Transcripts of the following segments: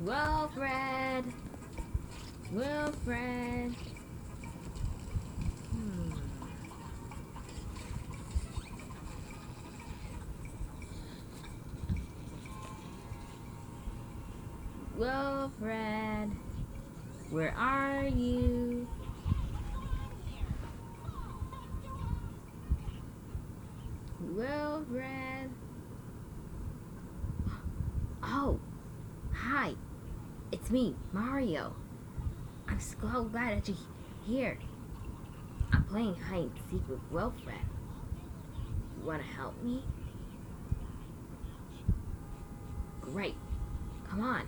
Wilfred! Wilfred! Wilfred! Where are you? Wilfred! Oh! Hi! It's me, Mario. I'm so glad that you're here. I'm playing hide and seek with Wilfred. You wanna help me? Great. Come on.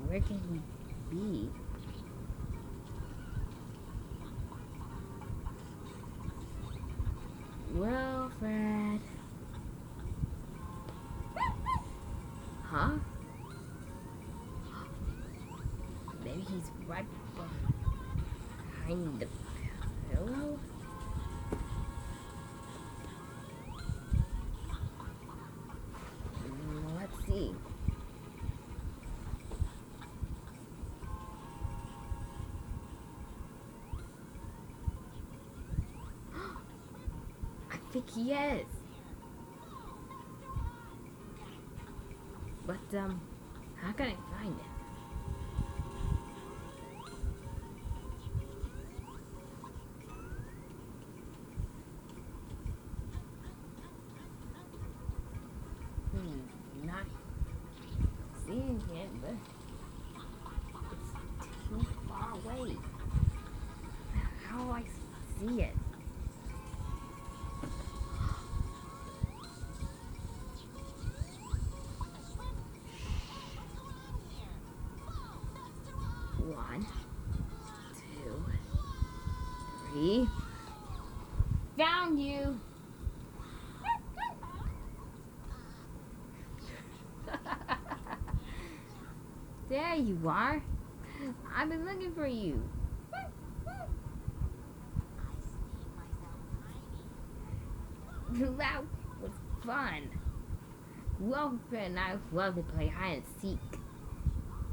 Where can he be? Wilfred. Huh? Maybe he's right behind the pillow? Let's see. I think he is. But, how can I find it? Not seeing it, but it's too far away. How do I see it? One, two, three. Found you! There you are. I've been looking for you. That was fun. Wilfred and I love to play hide and seek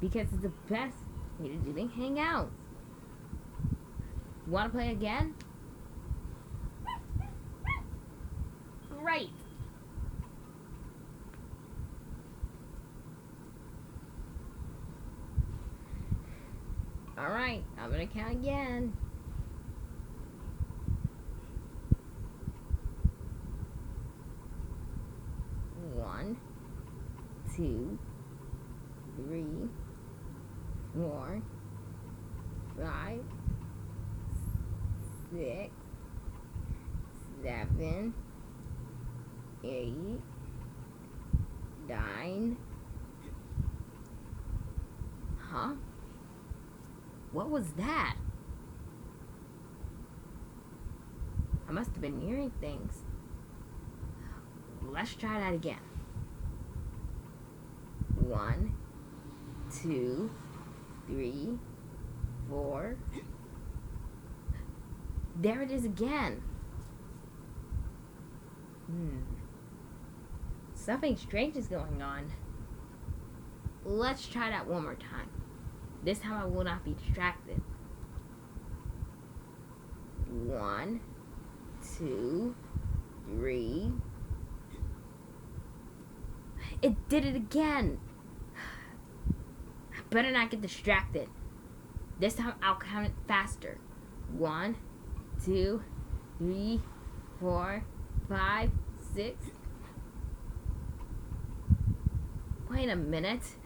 because it's the best way to do things. Hang out. Want to play again? Great. Alright, I'm gonna count again. One, two, three, 4, 5, 6, 7, 8, 9. Huh? What was that? I must have been hearing things. Let's try that again. 1, 2, 3, 4. There it is again. Something strange is going on. Let's try that one more time. This time I will not be distracted. 1, 2, 3. It did it again. I better not get distracted. This time I'll count it faster. 1, 2, 3, 4, 5, 6. Wait a minute.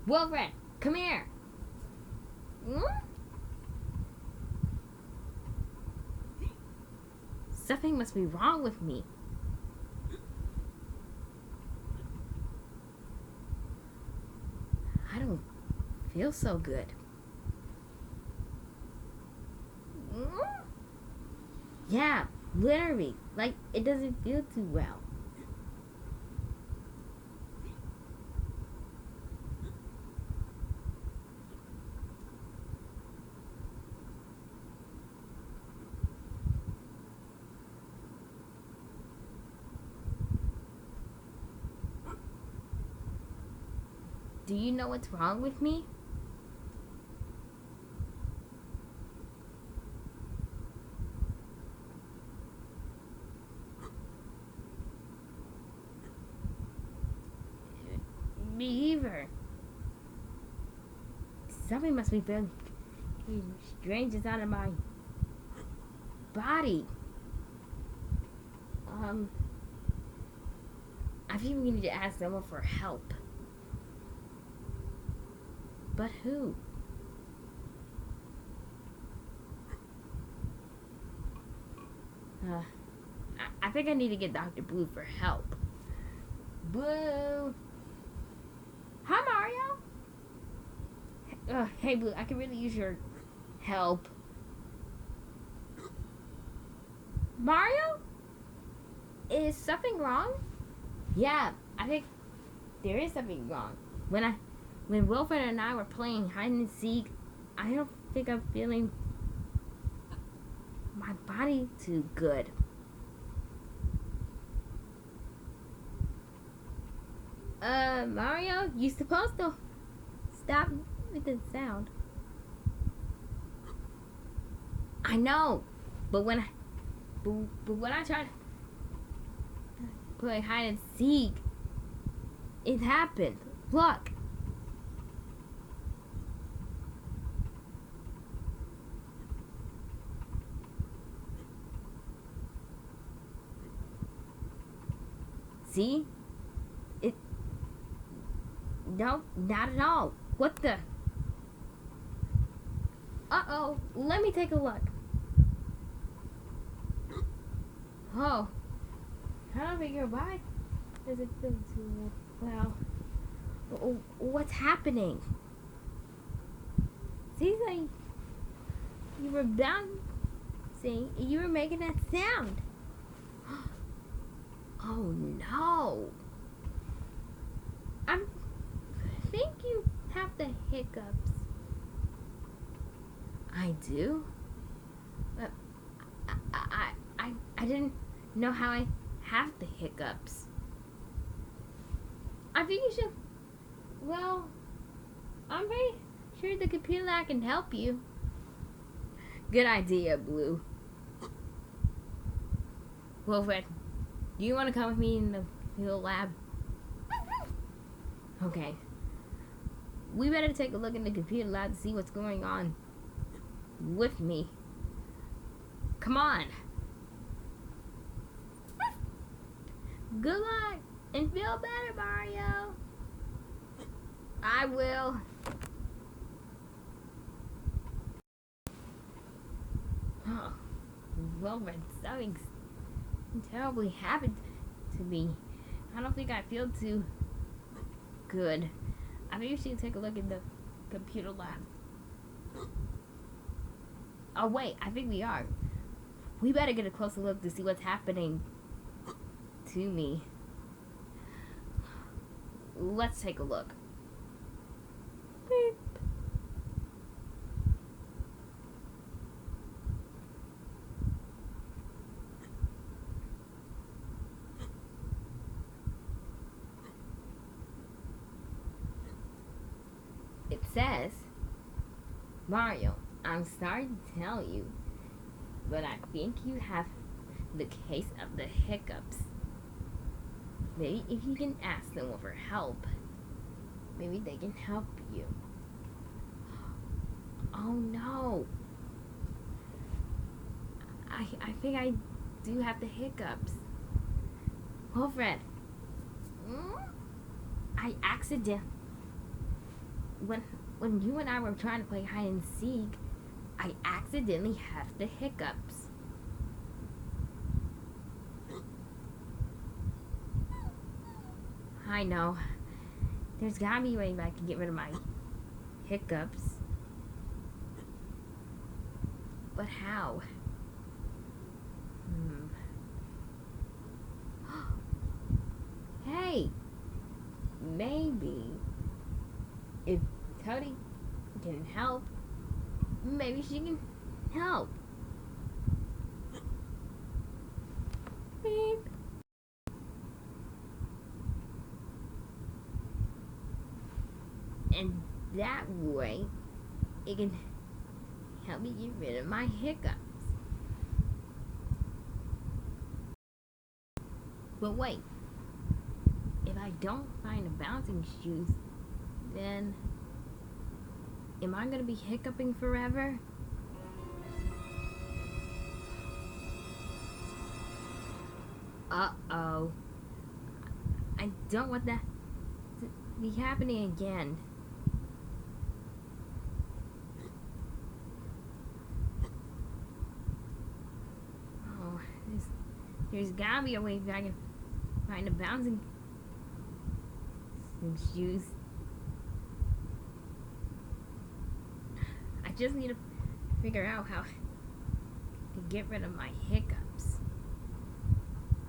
Wilfred, come here. Something must be wrong with me. I don't feel so good. Yeah, literally. Like, it doesn't feel too well. Do you know what's wrong with me? Me either. Something must be very strange inside of my body. I think we need to ask someone for help. But who? I think I need to get Dr. Blue for help. Blue! Hi, Mario! Hey, Blue, I could really use your help. Mario? Is something wrong? Yeah, I think there is something wrong. When Wilfred and I were playing hide and seek, I don't think I'm feeling my body too good. Mario, you supposed to stop with the sound. I know, but when I tried to play hide and seek, it happened. Look. See? No, not at all. What the? Uh-oh. Let me take a look. Oh. I don't figure why does it feel too well. What's happening? Seems like you were bouncing. You were making that sound. Oh no. I think you have the hiccups. I do? I didn't know how I have the hiccups. I think you should. Well, I'm very sure the computer lab can help you. Good idea, Blue. Wilfred, do you want to come with me in the field lab? Okay. We better take a look in the computer lab to see what's going on with me. Come on. Good luck and feel better, Mario. I will. Oh, Wilfred, something terribly happened to me. I don't think I feel too good. I think you should take a look in the computer lab. Oh wait, I think we are. We better get a closer look to see what's happening to me. Let's take a look. Beep. It says, Mario, I'm sorry to tell you, but I think you have the case of the hiccups. Maybe if you can ask them for help, maybe they can help you. Oh no. I think I do have the hiccups. Wilfred, I accidentally, when you and I were trying to play hide and seek, I accidentally have the hiccups. I know. There's gotta be a way that I can get rid of my hiccups. But how? Hey! Maybe if Cody can help, maybe she can help. Beep. And that way, it can help me get rid of my hiccups. But wait, if I don't find the bouncing shoes, then am I gonna be hiccuping forever? Uh-oh. I don't want that to be happening again. Oh, there's gotta be a way that I can find the bouncing shoes. I just need to figure out how to get rid of my hiccups.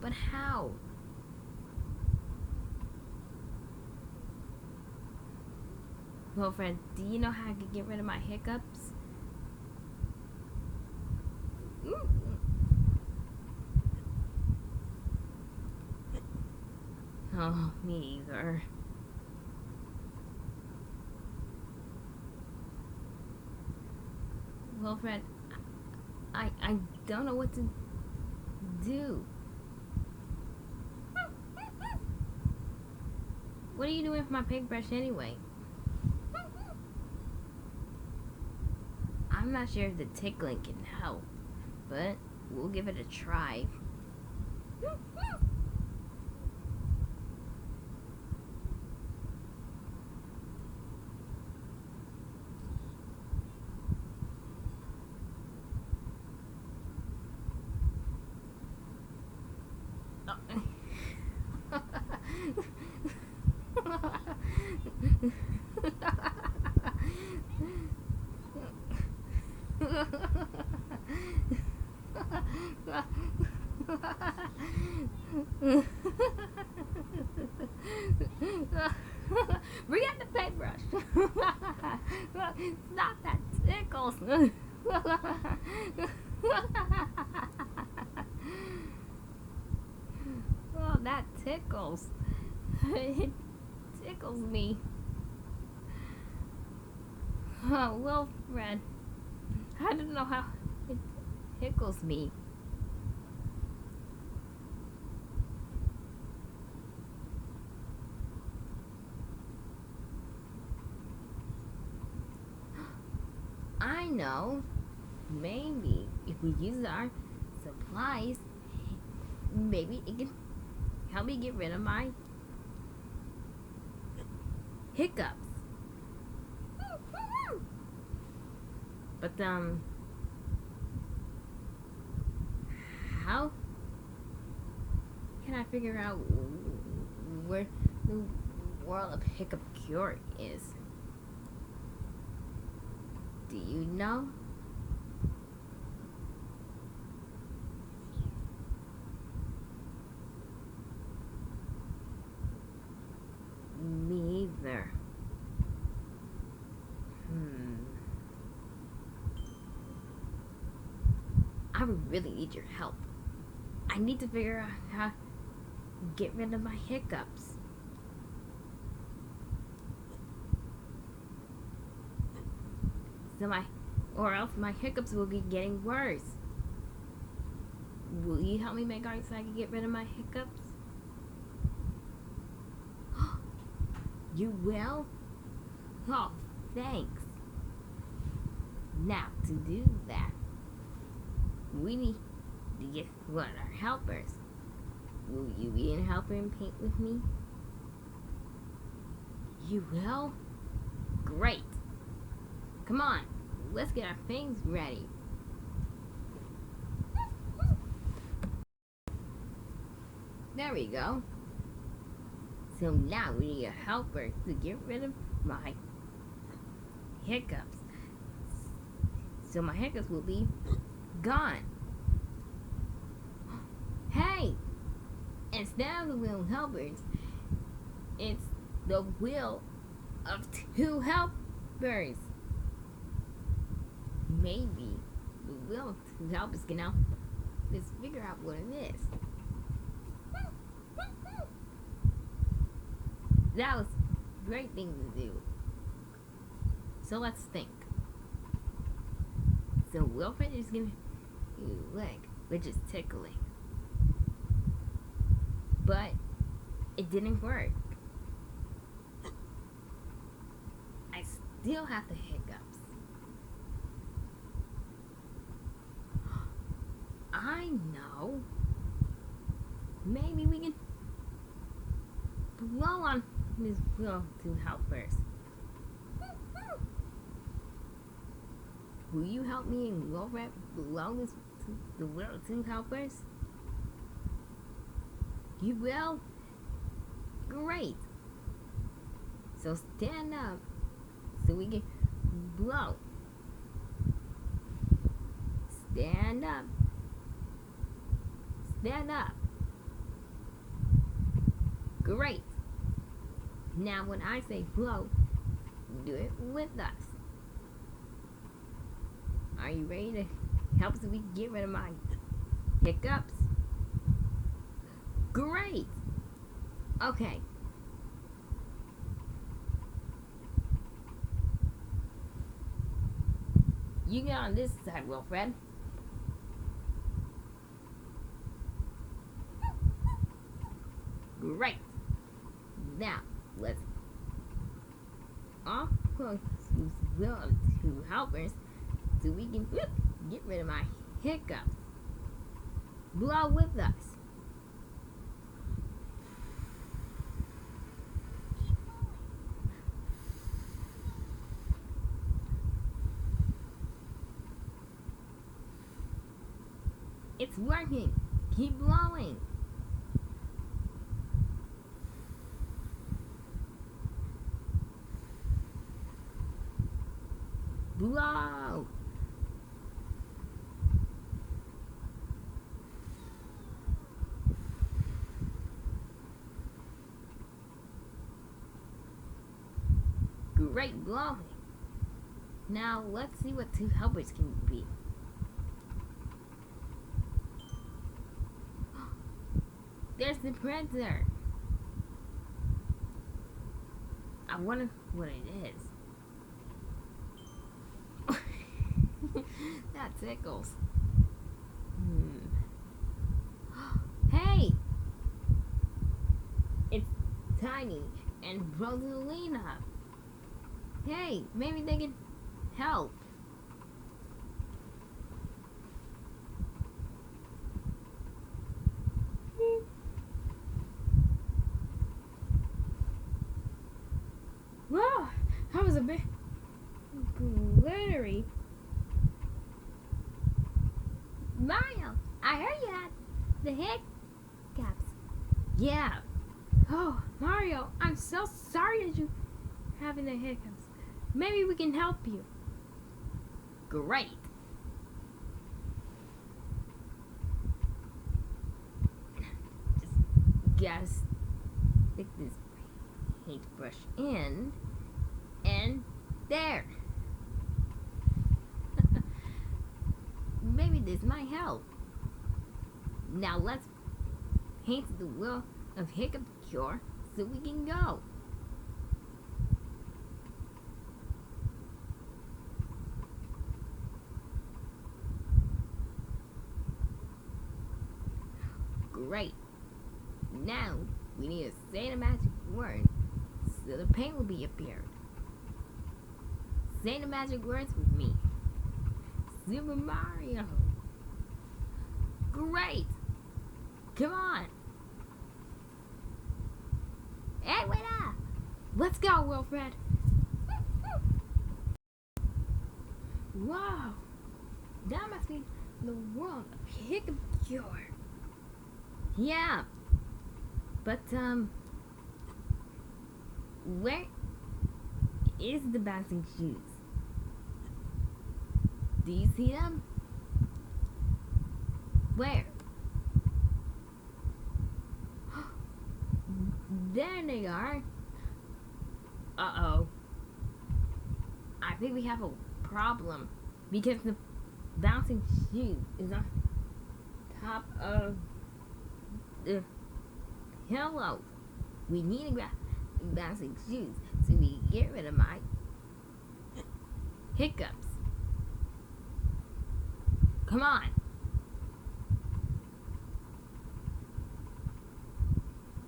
But how? Well, friend, do you know how I could get rid of my hiccups? Oh, me either. Well, friend, I don't know what to do. What are you doing with my paintbrush anyway? I'm not sure if the tickling can help, but we'll give it a try. Bring out the paintbrush. Stop that tickles. Oh, that tickles. It tickles me. Oh, well, Fred, I don't know how it tickles me. I know. Maybe if we use our supplies, maybe it can help me get rid of my hiccups. But how can I figure out where the world of hiccup cure is? Do you know? Me either. I really need your help. I need to figure out how to get rid of my hiccups. Or else my hiccups will be getting worse. Will you help me make art so I can get rid of my hiccups? You will? Oh, thanks. Now, to do that, we need to get one of our helpers. Will you be a helper and paint with me? You will? Great. Come on, let's get our things ready. There we go. So now we need a helper to get rid of my hiccups. So my hiccups will be gone. Hey! Instead of the wheel helpers, it's the wheel of two helpers. Maybe the wheel of two helpers can help us figure out what it is. That was a great thing to do. So let's think. So Wilfred is giving you a leg, which is tickling. But it didn't work. I still have the hiccups. I know. Maybe we can blow on this wheel to help first. Will you help me and Wilfred blow this the wheel to help first? You will? Great. So stand up so we can blow. Stand up. Stand up. Great. Now when I say blow, do it with us. Are you ready to help so we can get rid of my hiccups? Great. Okay. You get on this side, Wilfred. Great. Now, let's all put wheel of two helpers so we can get rid of my hiccups. Blow with us. It's working. Keep blowing. Blow. Great blowing. Now let's see what two helpers can be. There's the printer. I wonder what it is. That tickles. Hey! It's Tiny and Rosalina. Hey, maybe they can help. Wow, that was a bit glittery. Mario, I heard you had the hiccups. Yeah. Oh, Mario, I'm so sorry that you having the hiccups. Maybe we can help you. Great. Just gotta stick this paintbrush in, and there. Maybe this might help. Now let's paint the wheel of Hiccup Cure so we can go. Great. Now we need to say the magic word so the paint will be appeared. Say the magic words with me. Super Mario. Great. Come on. Hey, wait up. Let's go, Wilfred. Wow. That must be the world of Hiccup Cure. Yeah. But, where is the bouncing shoes? Do you see them? Where? There they are. Uh-oh. I think we have a problem because the bouncing shoe is on top of the pillow. We need to grab the bouncing shoes so we can get rid of my Hiccups. Come on.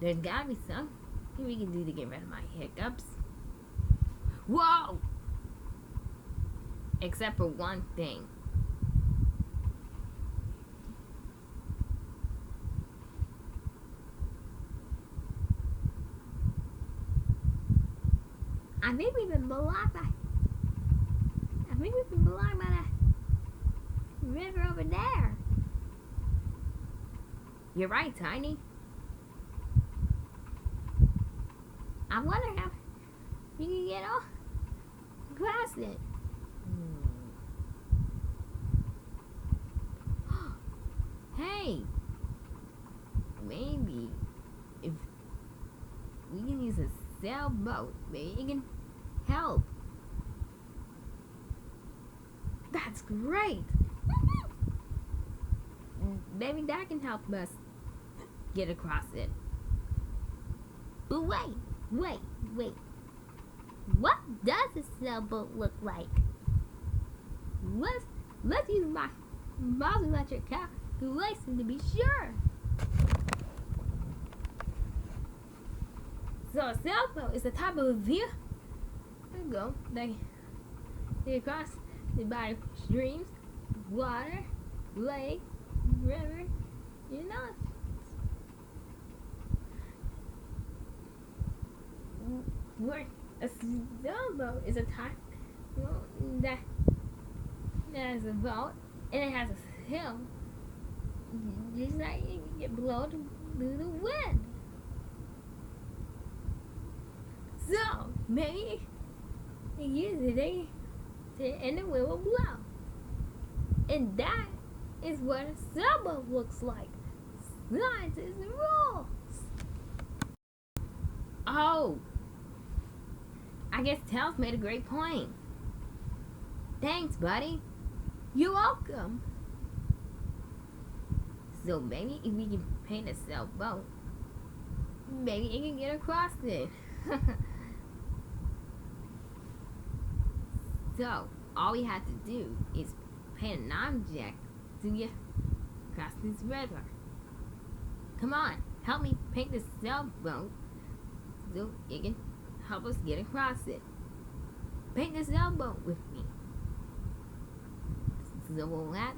There's gotta be something we can do to get rid of my hiccups. Whoa! Except for one thing. I think we've been blocked by that river over there. You're right, Tiny. I wonder how you can get across it. Hey, maybe if we can use a sailboat, maybe it can help. That's great. Maybe that can help us get across it. But wait. What does a sailboat look like? Let's use my mom's electric calculation to be sure. So a sailboat is the type of vehicle they cross by streams, water, lake, river, you know. Where a sailboat is a type that has a boat and it has a sail, just like you can get blown through the wind. So maybe you use it and the wind will blow. And that is what a sailboat looks like. Science is the rules. Oh, I guess Tails made a great point. Thanks, buddy. You're welcome. So maybe if we can paint a sailboat, maybe it can get across it. So all we have to do is paint an object to get across this river. Come on, help me paint this sailboat so it can help us get across it. Paint this sailboat with me. So we'll add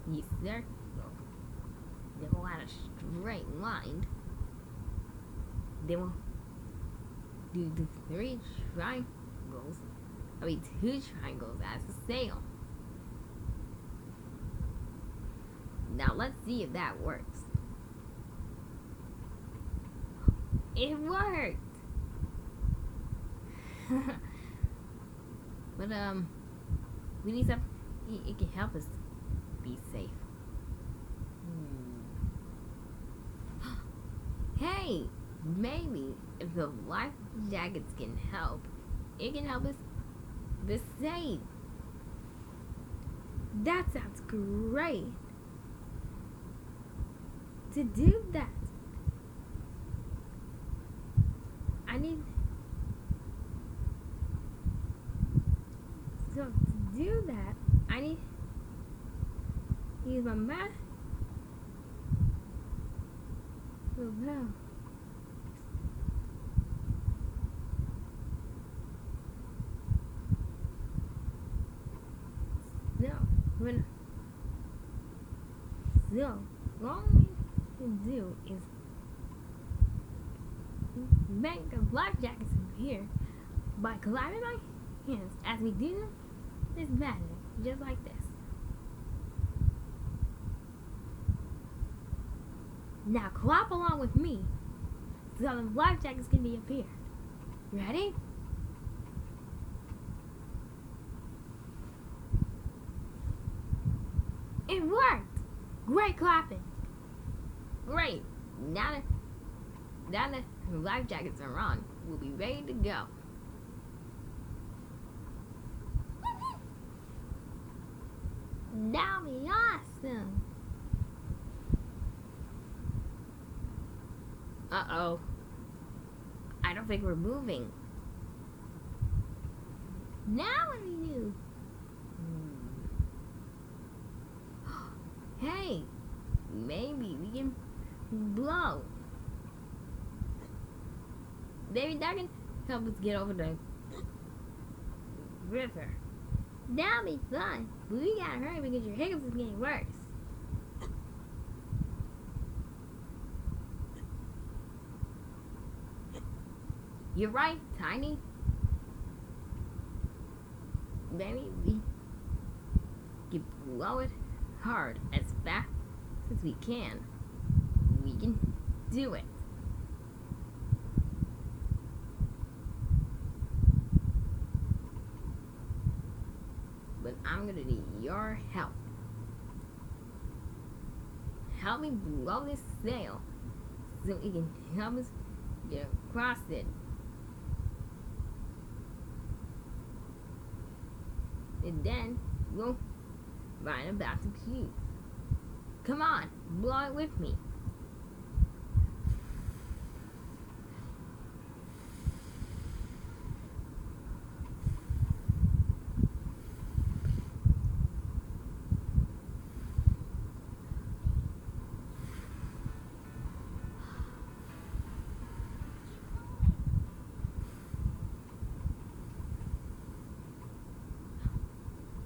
this circle. Then we'll add a straight line. Then we'll do the two triangles as a sail. Now let's see if that works. It worked! But we need something it can help us be safe. Hey, maybe if the life jackets can help, it can help us be safe. That sounds great. To do that, I need. So to do that, I need to use my math. Oh wow. So all we can do is make the life jackets appear by colliding my hands. As we do this magic, just like this. Now clap along with me so the life jackets can be appeared. Ready? It worked! Great clapping! Great! Now that the life jackets are on, we'll be ready to go. That'll be awesome! Uh-oh. I don't think we're moving. Now what do we Hey, maybe we can blow. Maybe that can help us get over the river. That'll be fun. But we gotta hurry because your hiccups is getting worse. You're right, Tiny. Maybe we can blow it hard as fast as we can. We can do it. But I'm gonna need your help. Help me blow this sail so it can help us get across it. And then we'll ride about the cube. Come on, blow it with me.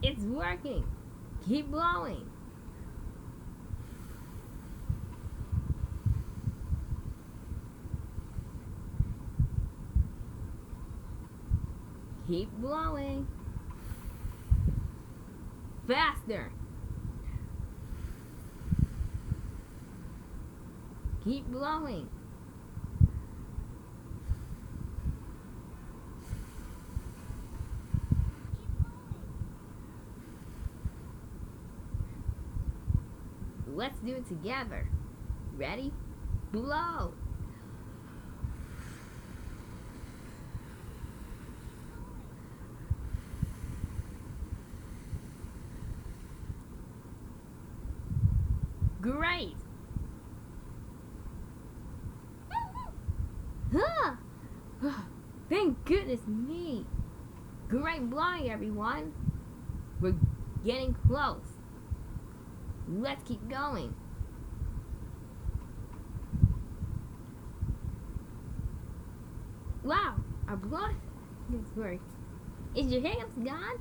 It's working. Keep blowing. Keep blowing. Faster. Keep blowing. Let's do it together. Ready? Blow. Great. Huh. Thank goodness me. Great blowing, everyone. We're getting close. Let's keep going. Wow, our blood is work. Is your hiccups gone?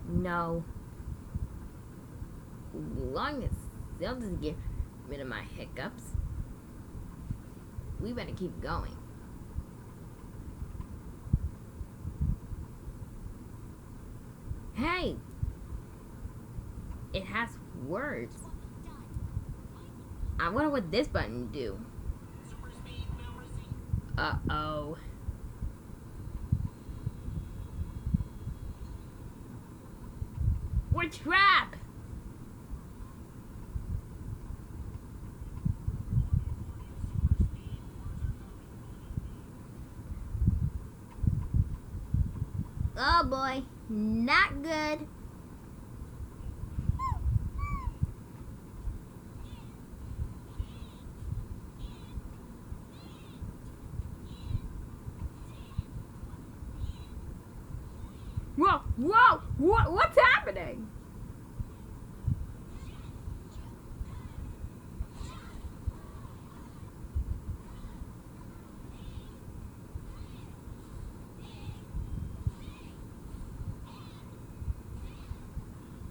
No. Long as Cell doesn't get rid of my hiccups, we better keep going. Hey! It has words. I wonder what this button do. Uh-oh. We're trapped! Oh boy, not good. Whoa, whoa, what's happening?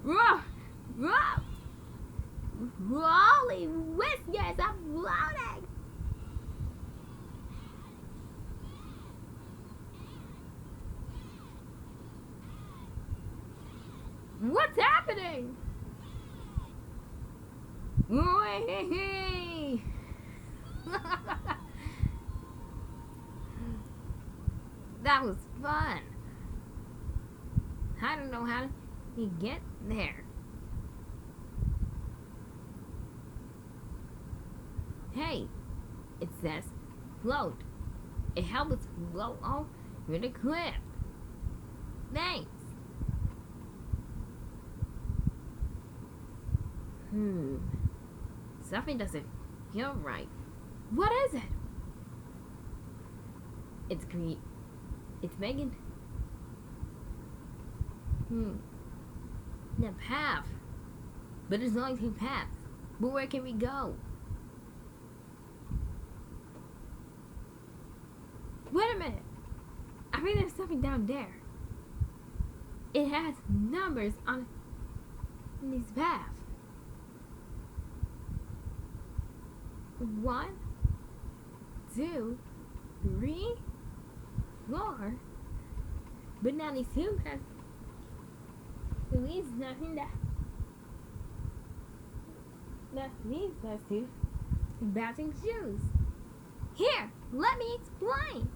Whoa, whoa, holy whiskers, I'm floating. What's happening? That was fun. I don't know how to get there. Hey, it says float. It helps us float over the cliff. Thanks. Something doesn't feel right. What is it? It's making The path. But there's only two paths. But where can we go? Wait a minute. I think there's something down there. It has numbers on these paths. 1, 2, 3, 4. But now these two paths leads nothing that leads us to bouncing shoes. Here, let me explain.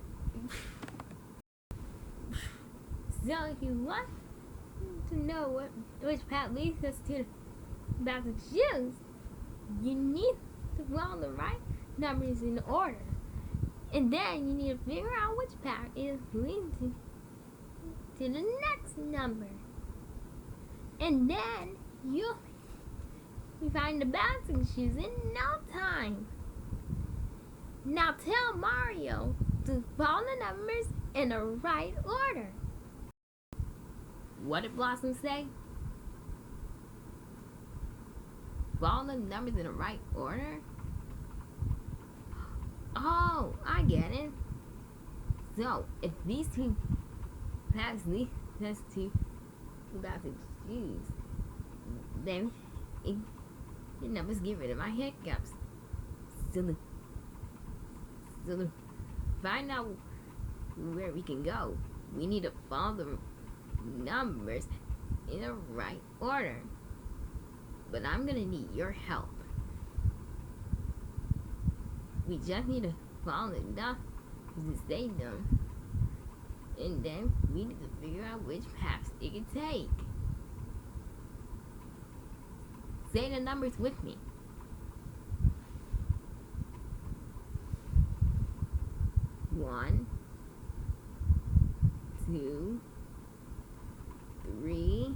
So if you want to know which path leads us to bouncing shoes, you need to follow the right numbers in order. And then you need to figure out which path is leading to the next number. And then you'll find the bouncing shoes in no time. Now tell Mario to follow the numbers in the right order. What did Blossom say? Follow the numbers in the right order? Oh, I get it. So, if these two paths lead us to bouncing shoes, then the numbers get rid of my hiccups. So to find out where we can go, we need to follow the numbers in the right order. But I'm gonna need your help. We just need to follow the numbers to say them, and then we need to figure out which paths it can take. Say the numbers with me. 1, 2, 3,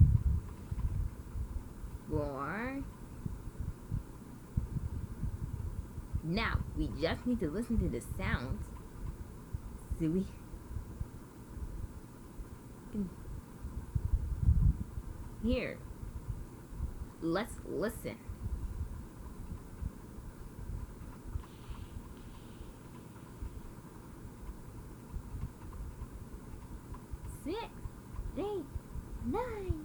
4. Now we just need to listen to the sounds so we can hear. Let's listen. Six, 8, 9.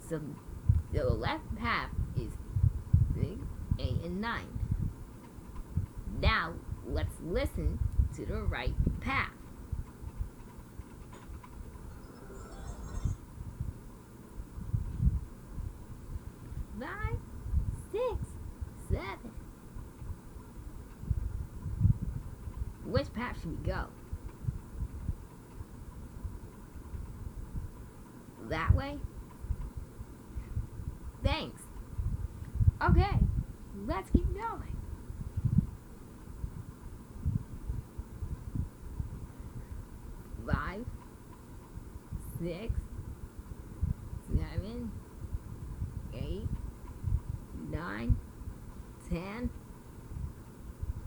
So the left path is 6, 8, and 9. Now let's listen to the right path. 5, 6, 7. Which path should we go? That way? Thanks. Okay, let's keep going. 5, 6, 7, 8, 9, 10,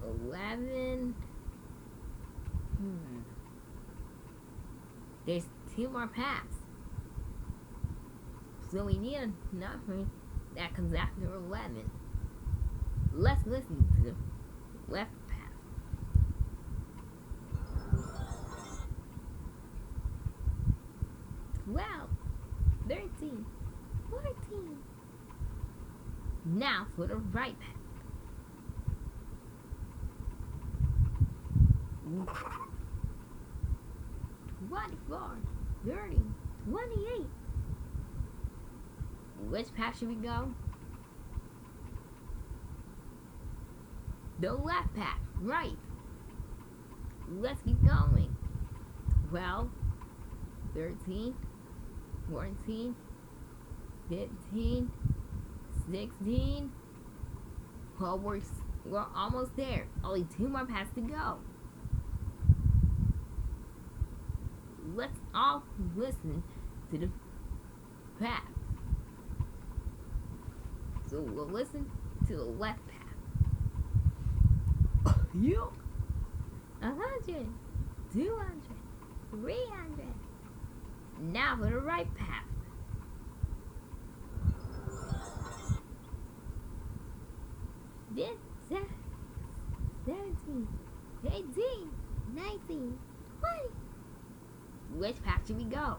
11. There's 2 more paths. So we need a number that comes after 11. Let's listen to the left path. 12, 13, 14. Now for the right path. 24, 30, 28. Which path should we go? The left path, right. Let's keep going. 12, 13, 14, 15, 16. Well, we're almost there. Only 2 more paths to go. Let's all listen to the path. So we'll listen to the left path. You 100, 200, 300, Now for the right path. This 17, 18, 19, 20. Which path should we go?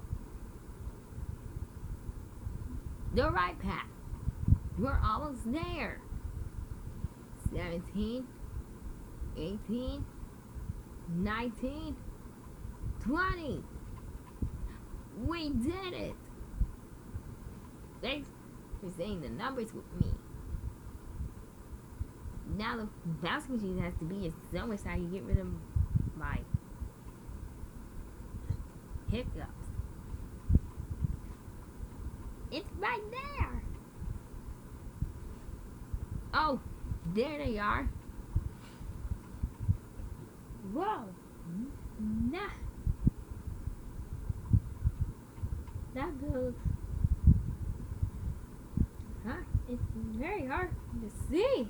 The right path. We're almost there. 17, 18, 19, 20. We did it. Thanks for saying the numbers with me. Now the bouncing machine has to be somewhere so I can get rid of my hiccups. It's right there. Oh, there they are. Whoa. Nah. That goes. Huh? It's very hard to see.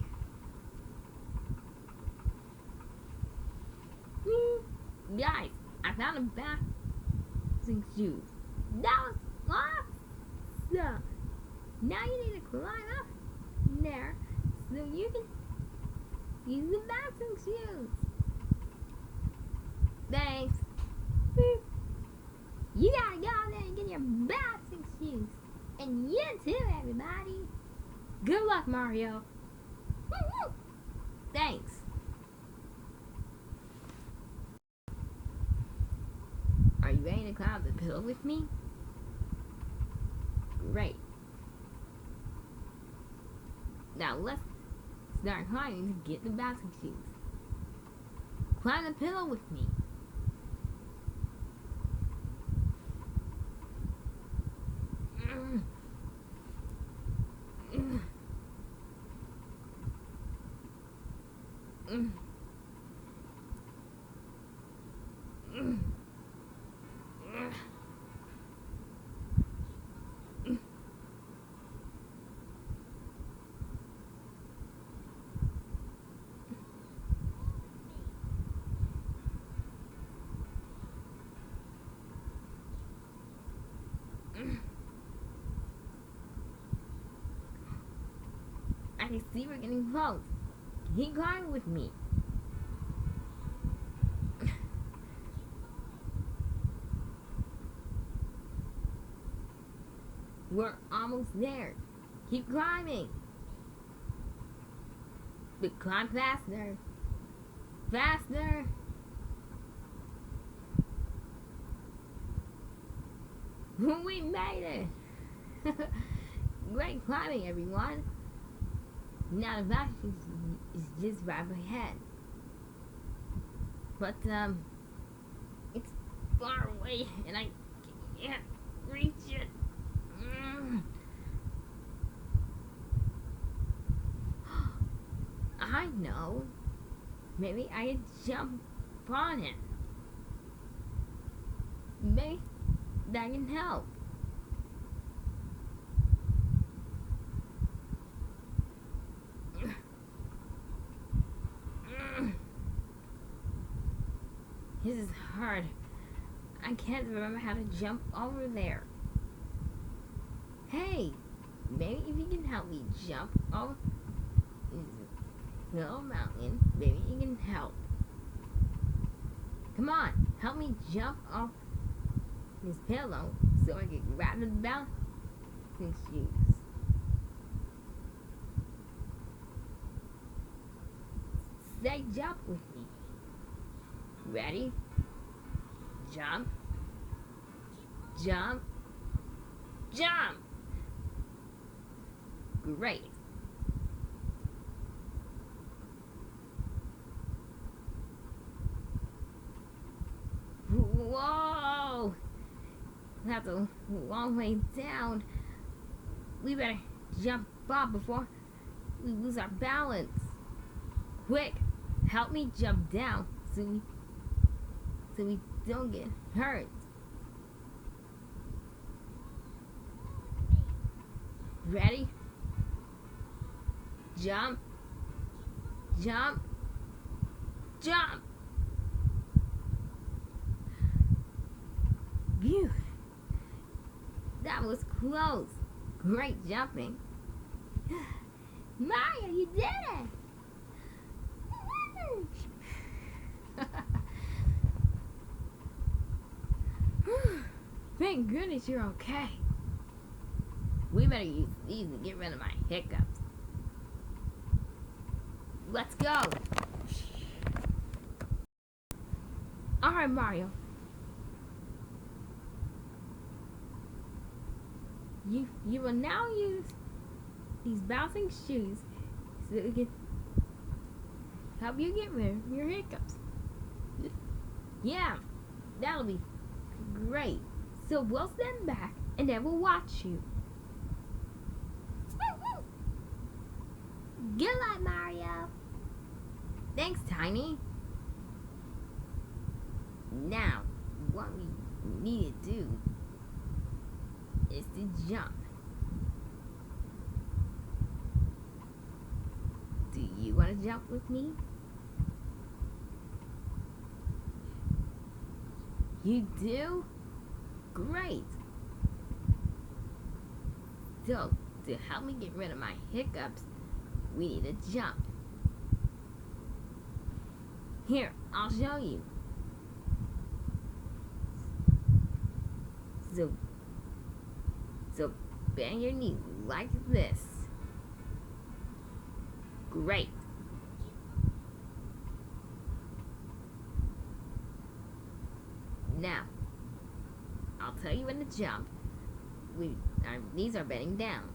Guys, I found a bouncing shoes. That was awesome. Now you need to climb up there so you can use the bouncing shoes. Thanks. You gotta go out there and get your bouncing shoes. And you too, everybody. Good luck, Mario. Thanks. Are you ready to climb the pillow with me? Great. Now let's start climbing to get the bouncing shoes. Climb the pillow with me. I can see we're getting close. Keep climbing with me. We're almost there. Keep climbing. But climb faster. Faster. We made it. Great climbing, everyone. Now the vacuum is just right ahead. But it's far away and I can't reach it. I know. Maybe I could jump on it. Maybe that can help. This is hard. I can't remember how to jump over there. Hey, maybe if you can help me jump over this little mountain, maybe you can help. Come on, help me jump off this pillow so I can grab the bouncing shoes. Say jump with me. Ready? Jump. Jump. Jump. Great. Whoa! That's a long way down. We better jump off before we lose our balance. Quick, help me jump down so we don't get hurt. Ready? Jump. Jump. Jump. Phew. That was close. Great jumping. Mario, you did it! Thank goodness you're okay. We better use these to get rid of my hiccups. Let's go! Alright, Mario. You will now use these bouncing shoes so it can help you get rid of your hiccups. Yeah, that'll be great. So we'll stand back and then we'll watch you. Good luck, Mario. Thanks, Tiny. Now, what we need to do is to jump. Do you want to jump with me? You do? Great. So, to help me get rid of my hiccups, we need to jump. Here, I'll show you. So bend your knee like this. Great. Now, I'll tell you when to jump. Our knees are bending down.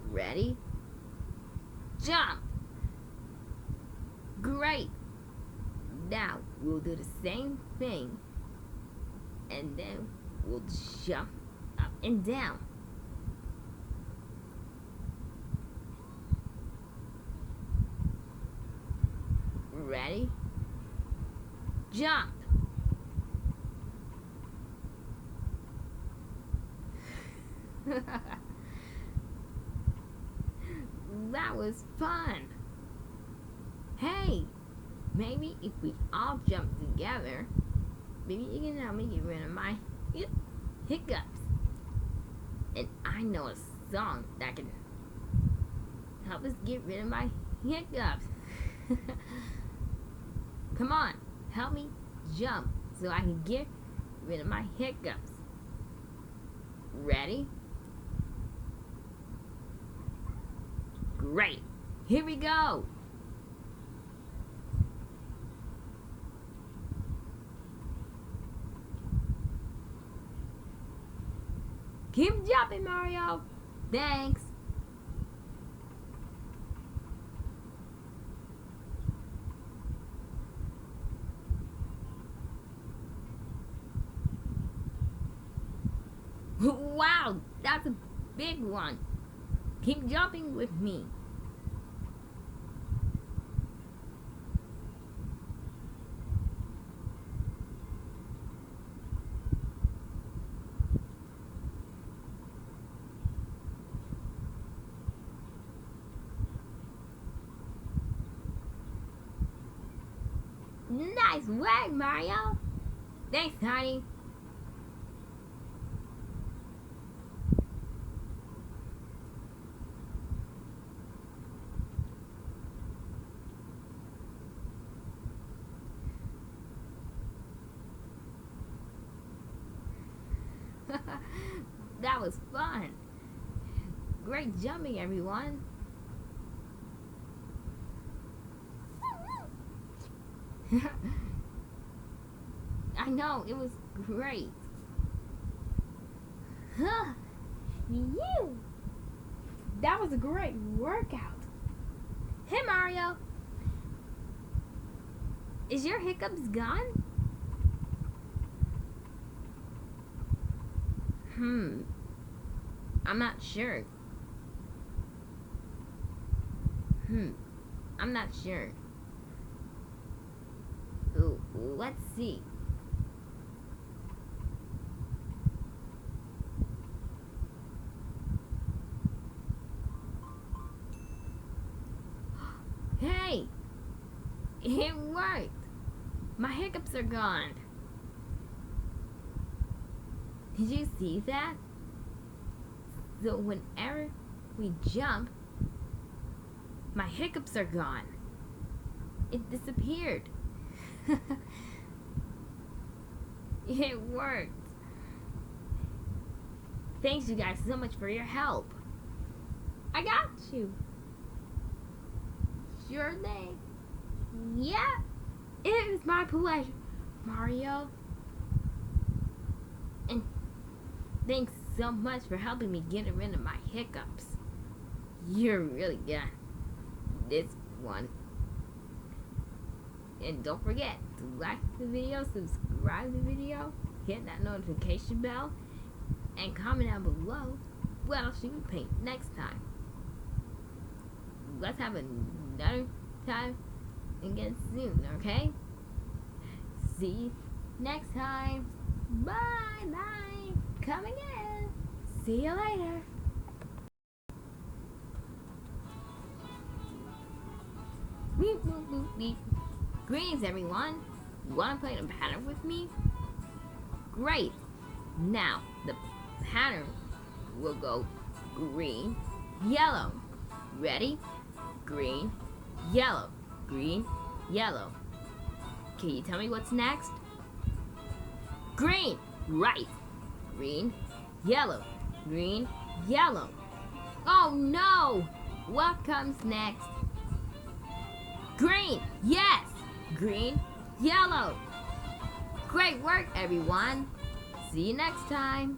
Ready? Jump! Great! Now, we'll do the same thing. And then we'll jump up and down. Ready? Jump! That was fun. Hey, maybe if we all jump together, maybe you can help me get rid of my hiccups. And I know a song that can help us get rid of my hiccups. Come on, help me jump so I can get rid of my hiccups. Ready? Great. Here we go. Keep jumping, Mario. Thanks. Wow, that's a big one. Keep jumping with me. Nice work, Mario. Thanks, honey. That was fun. Great jumping, everyone. I know, it was great. Huh. You. That was a great workout. Hey, Mario. Is your hiccups gone? I'm not sure. I'm not sure. Ooh, let's see. Hey! It worked! My hiccups are gone. Did you see that? So whenever we jump, my hiccups are gone. It disappeared. It worked. Thanks you guys so much for your help. I got you. Sure thing. Yeah, it was my pleasure, Mario. And thanks so much for helping me get rid of my hiccups. You're really good at this one. And don't forget to like the video, subscribe to the video, hit that notification bell, and comment down below what else you would paint next time. Let's have another time again soon, okay? See you next time. Bye bye. Come again. See you later. Beep, boop, boop, beep. Greetings, everyone. Want to play the pattern with me? Great. Now, the pattern will go green, yellow. Ready? Green, yellow. Green, yellow. Can you tell me what's next? Green. Right. Green, yellow. Green, yellow. Oh no! What comes next? Green. Yes. Green, yellow. Great work, everyone. See you next time.